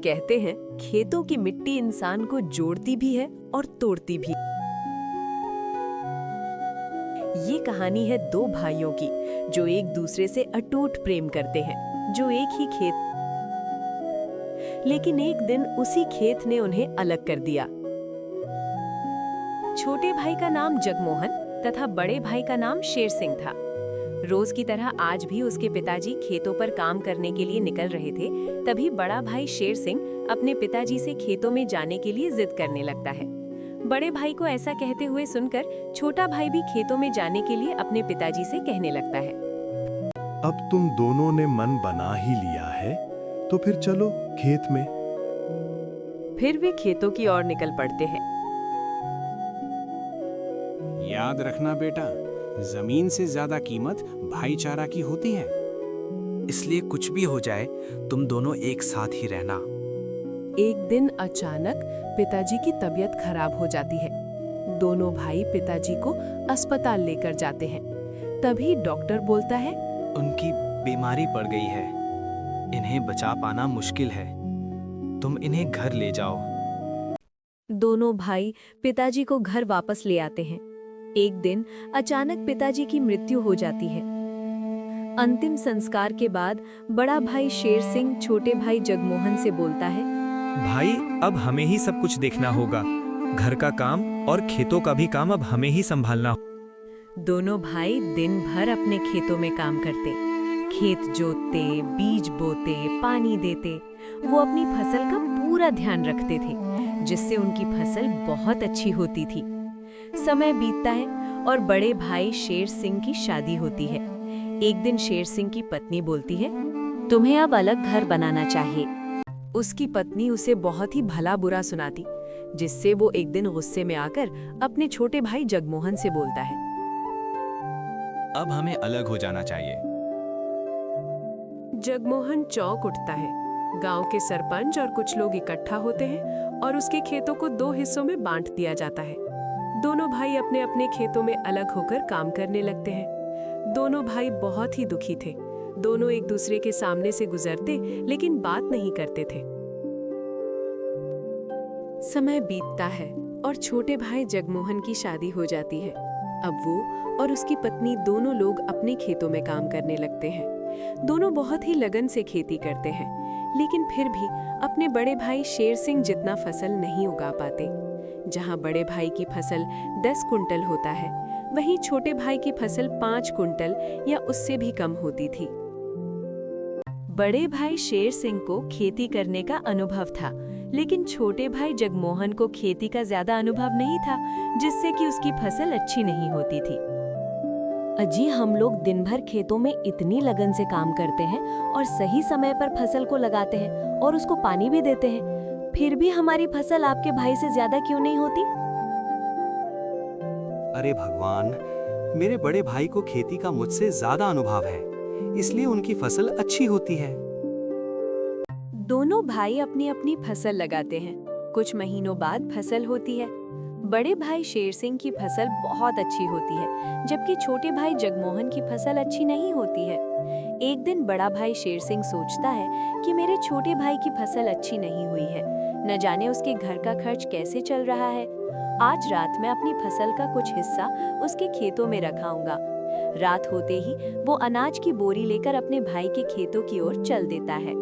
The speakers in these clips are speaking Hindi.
कहते हैं खेतों की मिट्टी इंसान को जोड़ती भी है और तोड़ती भी। ये कहानी है दो भाइयों की जो एक दूसरे से अटूट प्रेम करते हैं, जो एक ही खेत। लेकिन एक दिन उसी खेत ने उन्हें अलग कर दिया। छोटे भाई का नाम जगमोहन तथा बड़े भाई का नाम शेर सिंह था। रोज की तरह आज भी उसके पिताजी खेतों पर काम करने के लिए निकल रहे थे। तभी बड़ा भाई शेर सिंह अपने पिताजी से खेतों में जाने के लिए जिद करने लगता है। बड़े भाई को ऐसा कहते हुए सुनकर छोटा भाई भी खेतों में जाने के लिए अपने पिताजी से कहने लगता है। अब तुम दोनों ने मन बना ही लिया है, तो फिर चलो खेत में। फिर वे खेतों की ओर निकल पड़ते हैं। याद रखना बेटा, जमीन से ज्यादा कीमत भाईचारा की होती है। इसलिए कुछ भी हो जाए तुम दोनों एक साथ ही रहना। एक दिन अचानक पिताजी की तबीयत खराब हो जाती है। दोनों भाई पिताजी को अस्पताल लेकर जाते हैं। तभी डॉक्टर बोलता है, उनकी बीमारी पड़ गई है, इन्हें बचा पाना मुश्किल है, तुम इन्हें घर ले जाओ। दोनों भाई पिताजी को घर वापस ले आते हैं। एक दिन अचानक पिताजी की मृत्यु हो जाती है। अंतिम संस्कार के बाद बड़ा भाई शेर सिंह छोटे भाई जगमोहन से बोलता है, भाई अब हमें ही सब कुछ देखना होगा, घर का काम और खेतों का भी काम अब हमें ही संभालना। दोनों भाई दिन भर अपने खेतों में काम करते, खेत जोतते, बीज बोते, पानी देते। वो अपनी फसल का पूरा ध्यान रखते थे, जिससे उनकी फसल बहुत अच्छी होती थी। समय बीतता है और बड़े भाई शेर सिंह की शादी होती है। एक दिन शेर सिंह की पत्नी बोलती है, तुम्हें अब अलग घर बनाना चाहिए। उसकी पत्नी उसे बहुत ही भला बुरा सुनाती, जिससे वो एक दिन गुस्से में आकर अपने छोटे भाई जगमोहन से बोलता है, अब हमें अलग हो जाना चाहिए। जगमोहन चौंक उठता है। गांव के सरपंच और कुछ लोग इकट्ठा होते हैं और उसके खेतों को दो हिस्सों में बांट दिया जाता है। दोनों भाई अपने अपने खेतों में अलग होकर काम करने लगते हैं। दोनों भाई बहुत ही दुखी थे। दोनों एक दूसरे के सामने से गुजरते लेकिन बात नहीं करते थे। समय बीतता है और छोटे भाई जगमोहन की शादी हो जाती है। अब वो और उसकी पत्नी दोनों लोग अपने खेतों में काम करने लगते हैं। दोनों बहुत ही लगन से खेती करते हैं, लेकिन फिर भी अपने बड़े भाई शेर सिंह जितना फसल नहीं उगा पाते। जहां बड़े भाई की फसल 10 कुंटल होता है, वहीं छोटे भाई की फसल 5 कुंटल या उससे भी कम होती थी। बड़े भाई शेर सिंह को खेती करने का अनुभव था, लेकिन छोटे भाई जगमोहन को खेती का ज्यादा अनुभव नहीं था, जिससे कि उसकी फसल अच्छी नहीं होती थी। अजी, हम लोग दिन भर खेतों में इतनी लगन से काम करते हैं और सही समय पर फसल को लगाते हैं और उसको पानी भी देते हैं, फिर भी हमारी फसल आपके भाई से ज्यादा क्यों नहीं होती? अरे भगवान, मेरे बड़े भाई को खेती का मुझसे ज्यादा अनुभव है, इसलिए उनकी फसल अच्छी होती है। दोनों भाई अपनी अपनी फसल लगाते हैं। कुछ महीनों बाद फसल होती है। बड़े भाई शेर सिंह की फसल बहुत अच्छी होती है, जबकि छोटे भाई जगमोहन की फसल अच्छी नहीं होती है। एक दिन बड़ा भाई शेर सिंह सोचता है कि मेरे छोटे भाई की फसल अच्छी नहीं हुई है, न जाने उसके घर का खर्च कैसे चल रहा है। आज रात मैं अपनी फसल का कुछ हिस्सा उसके खेतों में रखाऊंगा। रात होते ही वो अनाज की बोरी लेकर अपने भाई के खेतों की ओर चल देता है।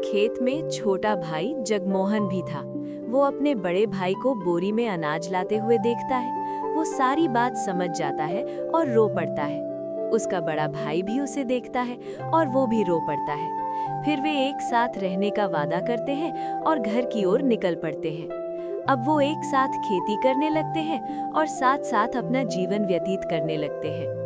खेत में छोटा भाई जगमोहन भी था। वो अपने बड़े भाई को बोरी में अनाज लाते हुए देखता है। वो सारी बात समझ जाता है और रो पड़ता है। उसका बड़ा भाई भी उसे देखता है और वो भी रो पड़ता है। फिर वे एक साथ रहने का वादा करते हैं और घर की ओर निकल पड़ते हैं। अब वो एक साथ खेती करने लगते हैं और साथ साथ अपना जीवन व्यतीत करने लगते हैं।